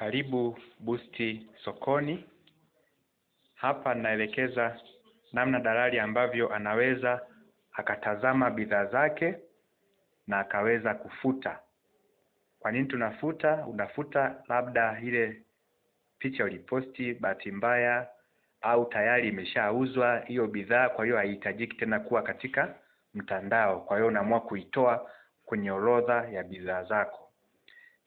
Karibu Boost Sokoni. Hapa naelekeza namna dalali ambavyo anaweza akatazama bidhaa zake na akaweza kufuta. Kwa nini tunafuta? Unafuta labda ile picha uliposti bahati mbaya au tayari imeshauzwa hiyo bidhaa, kwa hiyo haihitajiki tena kuwa katika mtandao. Kwa hiyo unaamua kuitoa kwenye orodha ya bidhaa zako.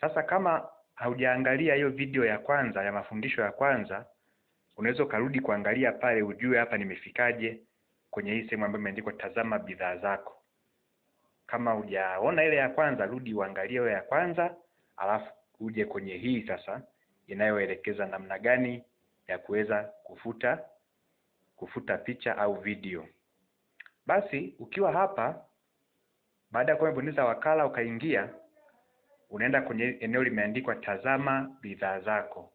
Sasa kama haujaangalia hiyo video ya kwanza ya mafundisho ya kwanza, unaweza karudi kuangalia pale ujue hapa nimefikaje kwenye hii sehemu ambayo imeandikwa tazama bidhaa zako. Kama hujaona ile ya kwanza, rudi uangalie ile ya kwanza, alafu uje kwenye hii sasa inayoelekeza namna gani ya kuweza kufuta picha au video. Basi ukiwa hapa, baada ya kubonyeza wakala ukaingia, unaenda kwenye eneo limeandikwa tazama bidhaa zako.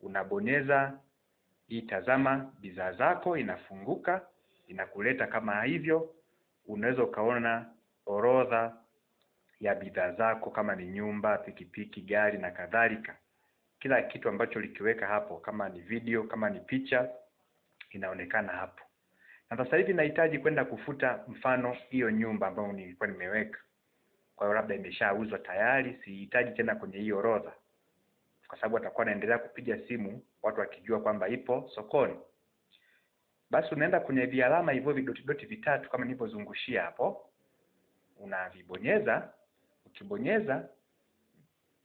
Unabonyeza hii tazama bidhaa zako, inafunguka, inakuleta kama hivyo. Unaweza ukaona orodha ya bidhaa zako kama ni nyumba, pikipiki, gari na kadhalika. Kila kitu ambacho likiweka hapo, kama ni video, kama ni picha, inaonekana hapo. Na sasa hivi nahitaji kwenda kufuta mfano hiyo nyumba ambayo nilikuwa nimeweka. Kwa hiyo labda imeshauzwa tayari, sihitaji tena kwenye hiyo orodha. Kwa sababu atakuwa anaendelea kupiga simu watu wakijua kwamba ipo sokoni. Basi unaenda kwenye vialama hivyo vidoti vitatu kama nilipozungushia hapo. Unavibonyeza, ukibonyeza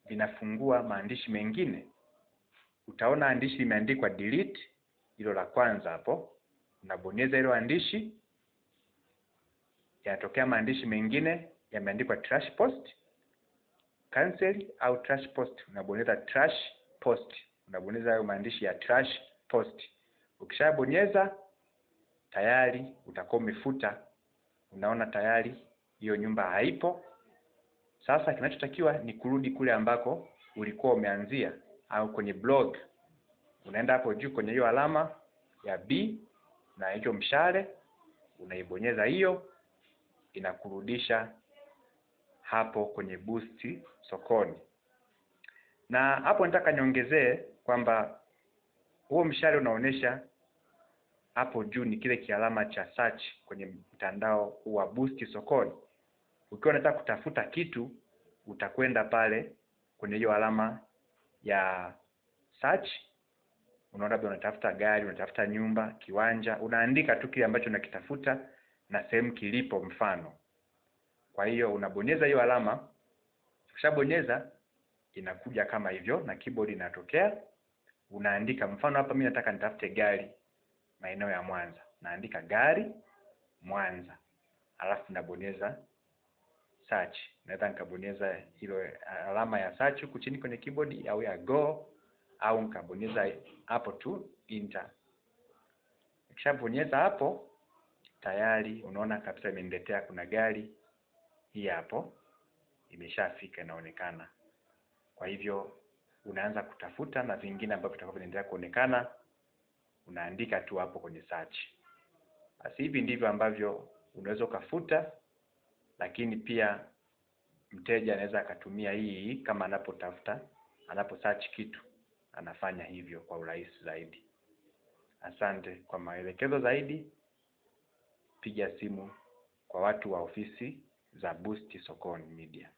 vinafungua maandishi mengine. Utaona andishi limeandikwa delete, hilo la kwanza hapo. Unabonyeza hilo andishi, yanatokea maandishi mengine yameandikwa trash post, cancel au trash post. Unabonyeza trash post. Unabonyeza hayo maandishi ya trash post. Ukishabonyeza tayari utakuwa umefuta. Unaona tayari hiyo nyumba haipo. Sasa kinachotakiwa ni kurudi kule ambako ulikuwa umeanzia au kwenye blog. Unaenda hapo juu kwenye hiyo alama ya B na hiyo mshale, unaibonyeza hiyo, inakurudisha hapo kwenye Boost Sokoni. Na hapo nataka niongezee kwamba huo mshale unaonesha hapo juu ni kile kialama cha search kwenye mtandao wa Boost Sokoni. Ukiwa unataka kutafuta kitu, utakwenda pale kwenye hiyo alama ya search. Unaona labda unatafuta gari, unatafuta nyumba, kiwanja, unaandika tu kile ambacho unakitafuta na sehemu kilipo mfano. Kwa hiyo unabonyeza hiyo alama. Ukishabonyeza inakuja kama hivyo na keyboard inatokea. Unaandika mfano hapa mimi nataka nitafute gari maeneo ya Mwanza. Naandika gari Mwanza. Alafu nabonyeza search. Naweza nikabonyeza hilo alama ya search huku chini kwenye keyboard au ya go, au nikabonyeza hapo tu enter. Ukishabonyeza hapo tayari unaona kabisa imeniletea kuna gari hii hapo imeshafika inaonekana. Kwa hivyo unaanza kutafuta na vingine ambavyo vitakavyo vinaendelea kuonekana unaandika tu hapo kwenye search. Basi hivi ndivyo ambavyo unaweza kufuta, lakini pia mteja anaweza akatumia hii kama anapotafuta, anapo search kitu, anafanya hivyo kwa urahisi zaidi. Asante. Kwa maelekezo zaidi piga simu kwa watu wa ofisi za Boost Sokoni Media.